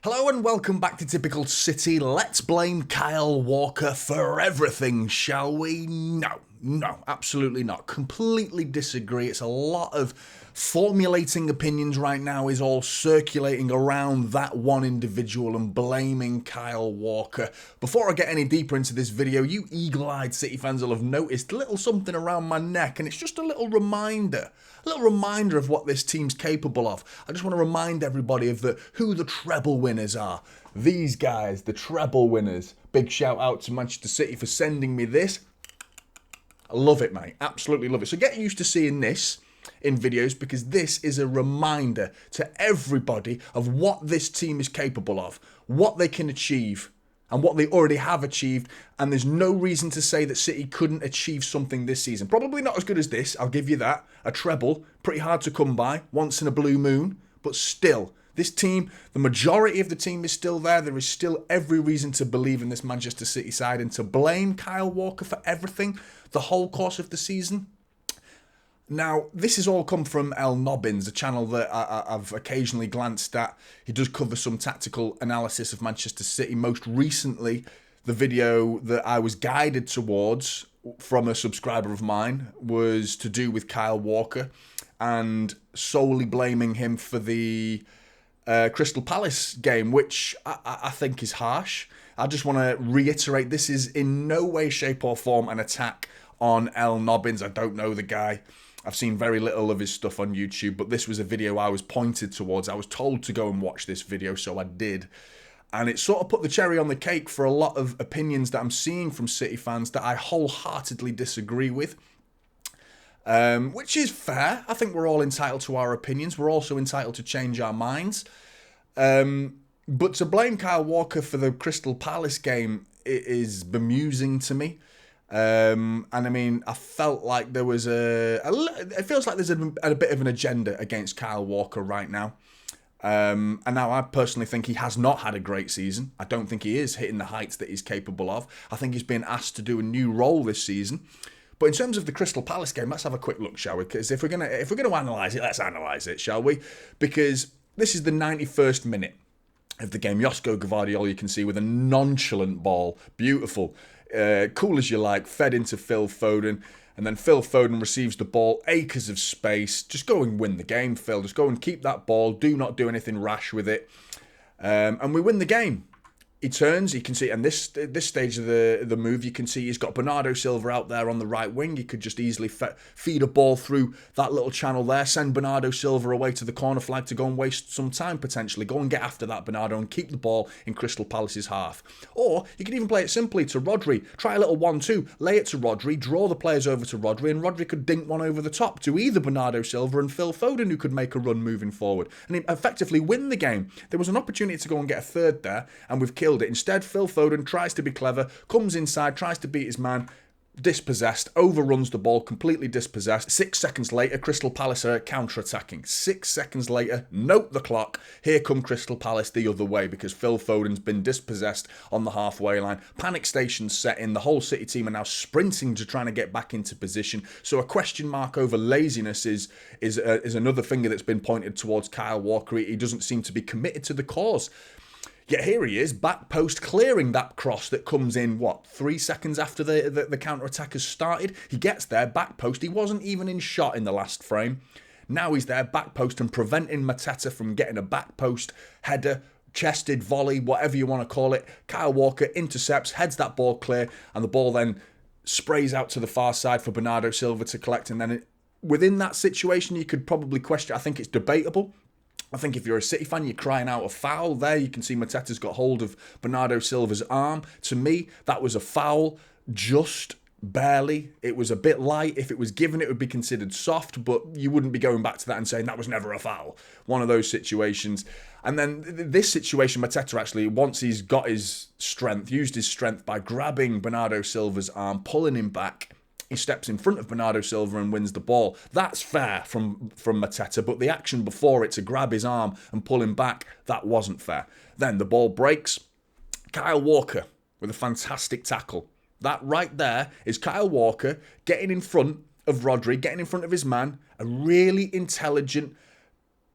Hello and welcome back to Typical City. Let's blame Kyle Walker for everything, shall we? No, absolutely not. Completely disagree. It's a lot of formulating opinions right now is all circulating around that one individual and blaming Kyle Walker. Before I get any deeper into this video, you eagle-eyed City fans will have noticed a little something around my neck, and it's just a little reminder of what this team's capable of. I just want to remind everybody of who the treble winners are. These guys, the treble winners. Big shout out to Manchester City for sending me this. I love it, mate. Absolutely love it. So get used to seeing this in videos, because this is a reminder to everybody of what this team is capable of, what they can achieve, and what they already have achieved. And there's no reason to say that City couldn't achieve something this season. Probably not as good as this, I'll give you that. A treble, pretty hard to come by, once in a blue moon. But still, this team, the majority of the team is still there. There is still every reason to believe in this Manchester City side, and to blame Kyle Walker for everything the whole course of the season. Now, this has all come from El Nobbins, a channel that I've occasionally glanced at. He does cover some tactical analysis of Manchester City. Most recently, the video that I was guided towards from a subscriber of mine was to do with Kyle Walker and solely blaming him for the Crystal Palace game, which I think is harsh. I just want to reiterate, this is in no way, shape or form an attack on El Nobbins. I don't know the guy. I've seen very little of his stuff on YouTube, but this was a video I was pointed towards. I was told to go and watch this video, so I did. And it sort of put the cherry on the cake for a lot of opinions that I'm seeing from City fans that I wholeheartedly disagree with. Which is fair. I think we're all entitled to our opinions. We're also entitled to change our minds. But to blame Kyle Walker for the Crystal Palace game is bemusing to me. And I mean, I felt like there was it feels like there's a bit of an agenda against Kyle Walker right now. And now I personally think he has not had a great season. I don't think he is hitting the heights that he's capable of. I think he's been asked to do a new role this season. But in terms of the Crystal Palace game, let's have a quick look, shall we? Because if we're gonna analyse it, let's analyse it, shall we? Because this is the 91st minute of the game. Josko Gvardiol, you can see, with a nonchalant ball, beautiful. Cool as you like, fed into Phil Foden, and then Phil Foden receives the ball, acres of space. Just go and win the game, Phil. Just go and keep that ball. Do not do anything rash with it. And we win the game. He turns, you can see, and this stage of the move, you can see he's got Bernardo Silva out there on the right wing. He could just easily feed a ball through that little channel there, send Bernardo Silva away to the corner flag to go and waste some time potentially. Go and get after that Bernardo and keep the ball in Crystal Palace's half. Or you could even play it simply to Rodri. Try a little 1-2, lay it to Rodri, draw the players over to Rodri, and Rodri could dink one over the top to either Bernardo Silva and Phil Foden, who could make a run moving forward and effectively win the game. There was an opportunity to go and get a third there, and we've killed it. Instead, Phil Foden tries to be clever, comes inside, tries to beat his man, dispossessed, overruns the ball, completely dispossessed. 6 seconds later, Crystal Palace are counter-attacking. 6 seconds later, note the clock, here come Crystal Palace the other way, because Phil Foden's been dispossessed on the halfway line. Panic stations set in. The whole City team are now sprinting to trying to get back into position. So a question mark over laziness is another finger that's been pointed towards Kyle Walker. He doesn't seem to be committed to the cause. Yet here he is, back post, clearing that cross that comes in, 3 seconds after the counter-attack has started? He gets there, back post. He wasn't even in shot in the last frame. Now he's there, back post, and preventing Mateta from getting a back post header, chested volley, whatever you want to call it. Kyle Walker intercepts, heads that ball clear, and the ball then sprays out to the far side for Bernardo Silva to collect. And then within that situation, you could probably question, I think it's debatable. I think if you're a City fan, you're crying out a foul there. You can see Mateta's got hold of Bernardo Silva's arm. To me, that was a foul, just barely. It was a bit light. If it was given, it would be considered soft, but you wouldn't be going back to that and saying that was never a foul. One of those situations. And then this situation, Mateta actually, once he's got his strength, used his strength by grabbing Bernardo Silva's arm, pulling him back. He steps in front of Bernardo Silva and wins the ball. That's fair from Mateta, but the action before it to grab his arm and pull him back, that wasn't fair. Then the ball breaks. Kyle Walker with a fantastic tackle. That right there is Kyle Walker getting in front of Rodri, getting in front of his man, a really intelligent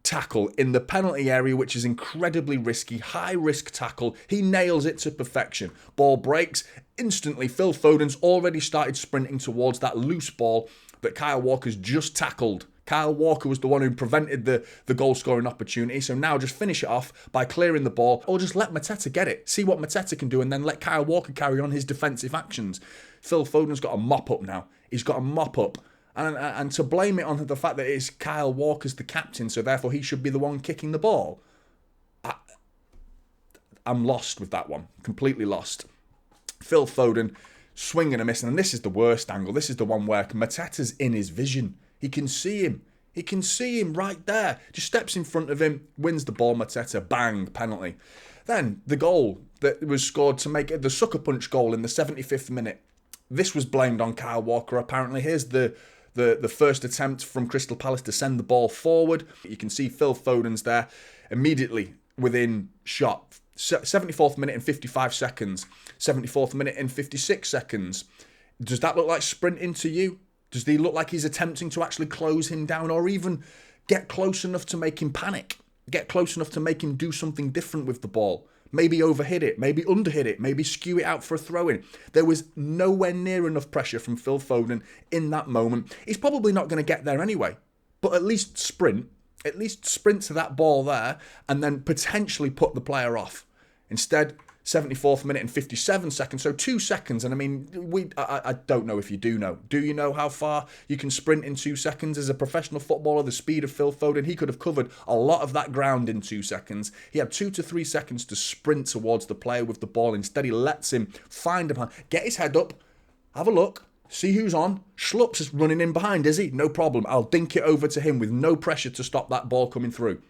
tackle in the penalty area, which is incredibly risky, high risk tackle. He nails it to perfection. Ball breaks instantly. Phil Foden's already started sprinting towards that loose ball that Kyle Walker's just tackled. Kyle Walker was the one who prevented the goal scoring opportunity, so now just finish it off by clearing the ball, or just let Mateta get it, see what Mateta can do, and then let Kyle Walker carry on his defensive actions. Phil Foden's got a mop up now. He's got a mop up. And to blame it on the fact that it's Kyle Walker's the captain, so therefore he should be the one kicking the ball, I'm lost with that one. Completely lost. Phil Foden, swinging and missing, and this is the worst angle. This is the one where Mateta's in his vision. He can see him. He can see him right there. Just steps in front of him, wins the ball, Mateta, bang, penalty. Then the goal that was scored to make it the sucker punch goal in the 75th minute. This was blamed on Kyle Walker, apparently. Here's the first attempt from Crystal Palace to send the ball forward. You can see Phil Foden's there immediately within shot. 74th minute and 55 seconds. 74th minute and 56 seconds. Does that look like sprinting to you? Does he look like he's attempting to actually close him down, or even get close enough to make him panic? Get close enough to make him do something different with the ball? Maybe overhit it, maybe underhit it, maybe skew it out for a throw-in. There was nowhere near enough pressure from Phil Foden in that moment. He's probably not going to get there anyway, but at least sprint to that ball there and then potentially put the player off. Instead, 74th minute and 57 seconds, so 2 seconds. And I mean, I don't know if you do know. Do you know how far you can sprint in 2 seconds? As a professional footballer, the speed of Phil Foden, he could have covered a lot of that ground in 2 seconds. He had 2 to 3 seconds to sprint towards the player with the ball. Instead, he lets him find him, get his head up, have a look, see who's on. Schlupp's is running in behind, is he? No problem. I'll dink it over to him with no pressure to stop that ball coming through.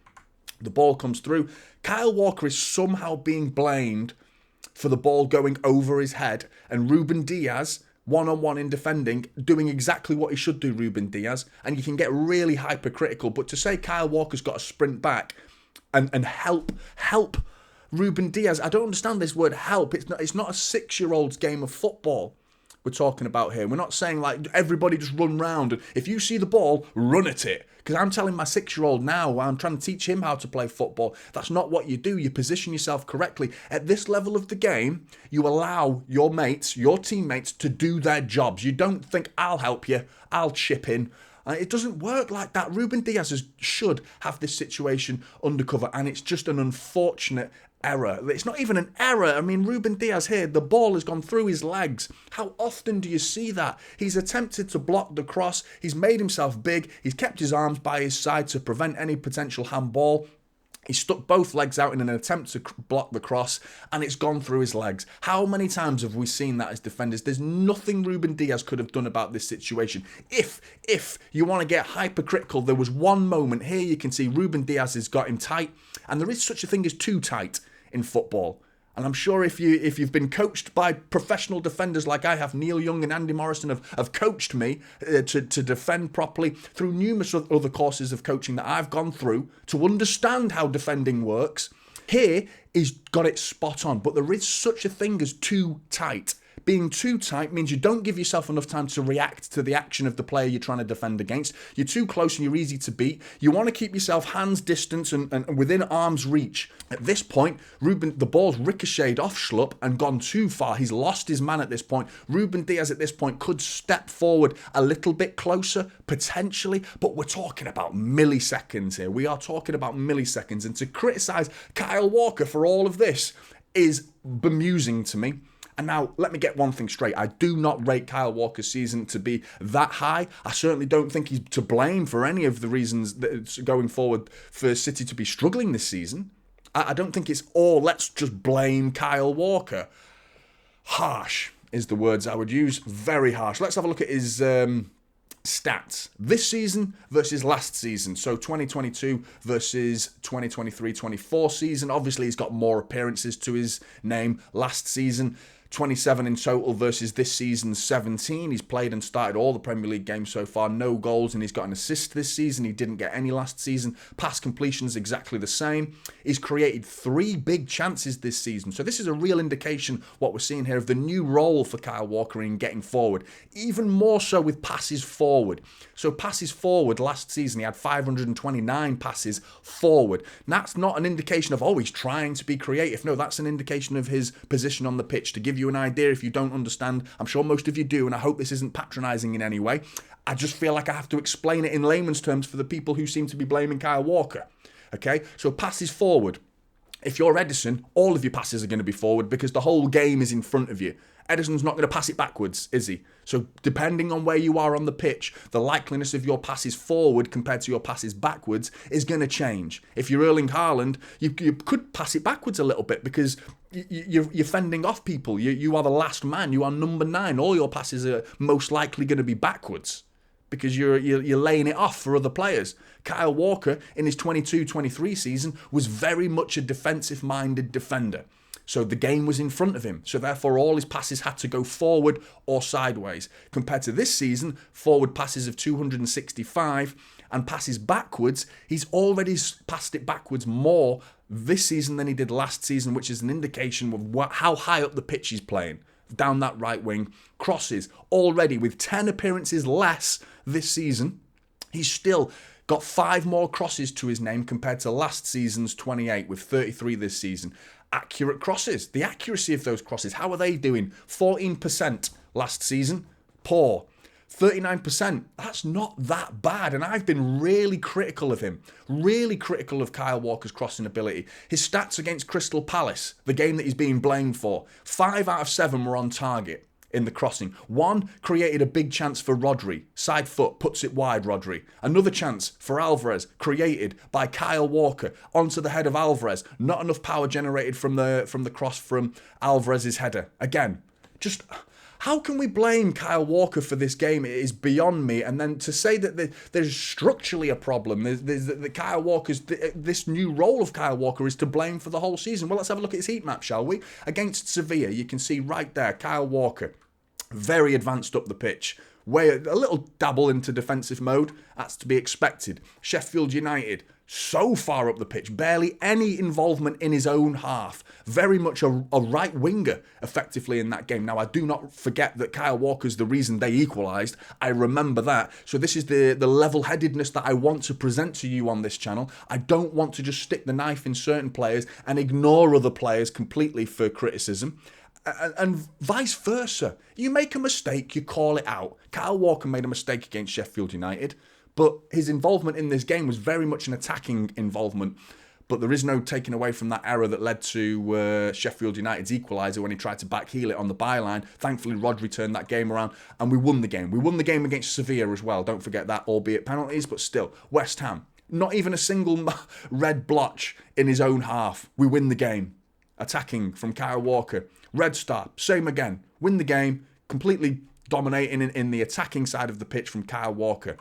The ball comes through. Kyle Walker is somehow being blamed for the ball going over his head, and Ruben Diaz, one-on-one in defending, doing exactly what he should do, Ruben Diaz, and you can get really hypercritical, but to say Kyle Walker's got to sprint back and help Ruben Diaz, I don't understand this word help. It's not a 6-year-old's game of football we're talking about here. We're not saying like everybody just run round and if you see the ball, run at it. Because I'm telling my 6-year-old now, I'm trying to teach him how to play football. That's not what you do. You position yourself correctly. At this level of the game, you allow your mates, your teammates to do their jobs. You don't think, I'll help you, I'll chip in. It doesn't work like that. Ruben Diaz should have this situation under cover, and it's just an unfortunate error. It's not even an error. I mean, Ruben Diaz here, the ball has gone through his legs. How often do you see that? He's attempted to block the cross. He's made himself big. He's kept his arms by his side to prevent any potential handball. He stuck both legs out in an attempt to block the cross, and it's gone through his legs. How many times have we seen that as defenders? There's nothing Ruben Diaz could have done about this situation. If you want to get hypercritical, there was one moment here you can see Ruben Diaz has got him tight, and there is such a thing as too tight in football. And I'm sure if you've been coached by professional defenders like I have, Neil Young and Andy Morrison have coached me to defend properly through numerous other courses of coaching that I've gone through to understand how defending works. Here, he's got it spot on, but there is such a thing as too tight. Being too tight means you don't give yourself enough time to react to the action of the player you're trying to defend against. You're too close and you're easy to beat. You want to keep yourself hands distance and within arm's reach. At this point, the ball's ricocheted off Schlupp and gone too far. He's lost his man at this point. Ruben Diaz at this point could step forward a little bit closer, potentially, but we're talking about milliseconds here. We are talking about milliseconds. And to criticise Kyle Walker for all of this is bemusing to me. And now, let me get one thing straight. I do not rate Kyle Walker's season to be that high. I certainly don't think he's to blame for any of the reasons that it's going forward for City to be struggling this season. I don't think it's all, let's just blame Kyle Walker. Harsh is the words I would use. Very harsh. Let's have a look at his stats. This season versus last season. So 2022 versus 2023-24 season. Obviously, he's got more appearances to his name last season. 27 in total versus this season's 17. He's played and started all the Premier League games so far, no goals, and he's got an assist this season. He didn't get any last season. Pass completion's exactly the same. He's created 3 big chances this season. So this is a real indication, what we're seeing here, of the new role for Kyle Walker in getting forward. Even more so with passes forward. So passes forward, last season he had 529 passes forward. And that's not an indication of, oh, he's trying to be creative. No, that's an indication of his position on the pitch. To give you an idea, if you don't understand, I'm sure most of you do, and I hope this isn't patronising in any way. I just feel like I have to explain it in layman's terms for the people who seem to be blaming Kyle Walker. Okay, so passes forward. If you're Edison, all of your passes are going to be forward because the whole game is in front of you. Edison's not going to pass it backwards, is he? So depending on where you are on the pitch, the likeliness of your passes forward compared to your passes backwards is going to change. If you're Erling Haaland, you could pass it backwards a little bit because you're fending off people. You are the last man. You are number 9. All your passes are most likely going to be backwards because you're laying it off for other players. Kyle Walker, in his 22-23 season, was very much a defensive-minded defender. So the game was in front of him. So therefore, all his passes had to go forward or sideways. Compared to this season, forward passes of 265 and passes backwards, he's already passed it backwards more this season than he did last season, which is an indication of how high up the pitch he's playing. Down that right wing. Crosses, already with 10 appearances less this season, he's still got 5 more crosses to his name compared to last season's 28 with 33 this season. Accurate crosses. The accuracy of those crosses, how are they doing? 14% last season. Poor. 39%. That's not that bad. And I've been really critical of him. Really critical of Kyle Walker's crossing ability. His stats against Crystal Palace, the game that he's being blamed for, 5 out of 7 were on target in the crossing. 1 created a big chance for Rodri. Side foot, puts it wide, Rodri. Another chance for Alvarez, created by Kyle Walker. Onto the head of Alvarez. Not enough power generated from the cross from Alvarez's header. Again, just how can we blame Kyle Walker for this game? It is beyond me. And then to say that there's structurally a problem, that Kyle Walker's, this new role of Kyle Walker is to blame for the whole season. Well, let's have a look at his heat map, shall we? Against Sevilla, you can see right there, Kyle Walker, very advanced up the pitch. A little dabble into defensive mode. That's to be expected. Sheffield United, so far up the pitch. Barely any involvement in his own half. Very much a right winger, effectively, in that game. Now, I do not forget that Kyle Walker's the reason they equalised. I remember that. So this is the level-headedness that I want to present to you on this channel. I don't want to just stick the knife in certain players and ignore other players completely for criticism. And vice versa. You make a mistake, you call it out. Kyle Walker made a mistake against Sheffield United, but his involvement in this game was very much an attacking involvement. But there is no taking away from that error that led to Sheffield United's equaliser when he tried to backheel it on the byline. Thankfully, Rodri turned that game around and we won the game. We won the game against Sevilla as well. Don't forget that, albeit penalties, but still. West Ham, not even a single red blotch in his own half. We win the game. Attacking from Kyle Walker. Red Star, same again. Win the game, completely dominating in the attacking side of the pitch from Kyle Walker.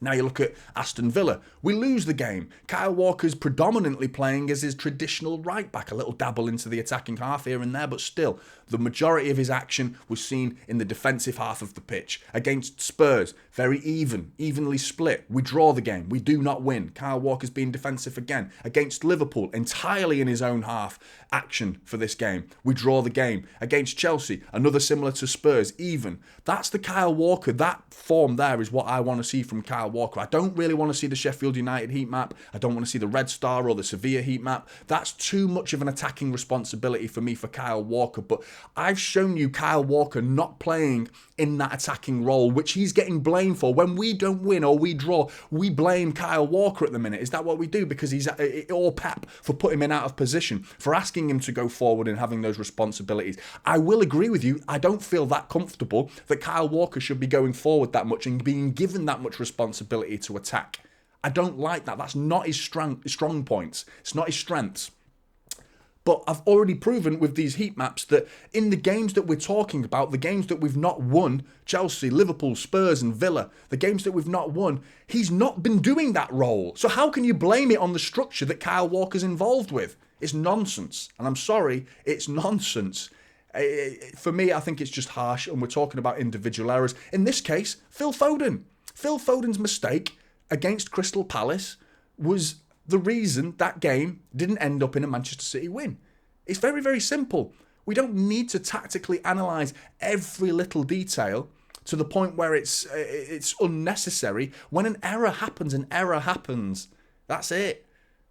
Now you look at Aston Villa. We lose the game. Kyle Walker's predominantly playing as his traditional right back. A little dabble into the attacking half here and there, but still, the majority of his action was seen in the defensive half of the pitch. Against Spurs, very evenly split. We draw the game. We do not win. Kyle Walker's being defensive again. Against Liverpool, entirely in his own half action for this game. We draw the game. Against Chelsea, another similar to Spurs, even. That's the Kyle Walker. That form there is what I want to see from Kyle Walker. I don't really want to see the Sheffield United heat map. I don't want to see the Red Star or the Sevilla heat map. That's too much of an attacking responsibility for me for Kyle Walker. But I've shown you Kyle Walker not playing in that attacking role, which he's getting blamed for. When we don't win or we draw, we blame Kyle Walker at the minute. Is that what we do? Because he's all Pep for putting him in out of position, for asking him to go forward and having those responsibilities. I will agree with you. I don't feel that comfortable that Kyle Walker should be going forward that much and being given that much responsibility to attack. I don't like that. That's not his strong points. It's not his strengths. But I've already proven with these heat maps that in the games that we're talking about, the games that we've not won, Chelsea, Liverpool, Spurs and Villa, the games that we've not won, he's not been doing that role. So how can you blame it on the structure that Kyle Walker's involved with? It's nonsense. And I'm sorry, it's nonsense. For me, I think it's just harsh, and we're talking about individual errors. In this case, Phil Foden. Phil Foden's mistake against Crystal Palace was the reason that game didn't end up in a Manchester City win. It's very, very simple. We don't need to tactically analyse every little detail to the point where it's unnecessary. When an error happens, an error happens. That's it.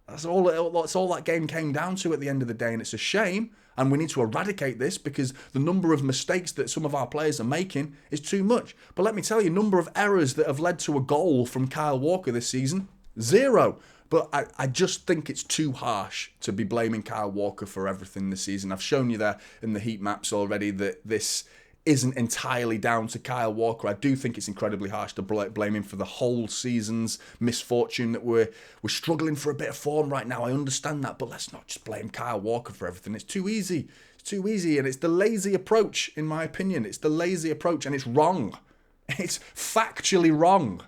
That's all that game came down to at the end of the day, and it's a shame, and we need to eradicate this because the number of mistakes that some of our players are making is too much. But let me tell you, number of errors that have led to a goal from Kyle Walker this season, 0. But I just think it's too harsh to be blaming Kyle Walker for everything this season. I've shown you there in the heat maps already that this isn't entirely down to Kyle Walker. I do think it's incredibly harsh to blame him for the whole season's misfortune, that we're struggling for a bit of form right now. I understand that, but let's not just blame Kyle Walker for everything. It's too easy. It's too easy, and it's the lazy approach, in my opinion. It's the lazy approach, and it's wrong. It's factually wrong.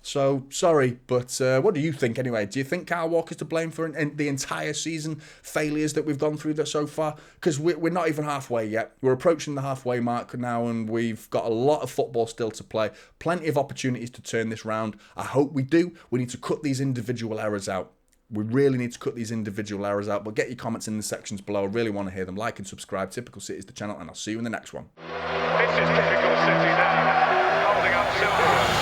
So, sorry, but what do you think anyway? Do you think Kyle Walker's to blame for the entire season failures that we've gone through so far? Because we're not even halfway yet. We're approaching the halfway mark now, and we've got a lot of football still to play. Plenty of opportunities to turn this round. I hope we do. We need to cut these individual errors out. We really need to cut these individual errors out. But get your comments in the sections below. I really want to hear them. Like and subscribe. Typical City is the channel, and I'll see you in the next one. This is typical City now, holding up silver.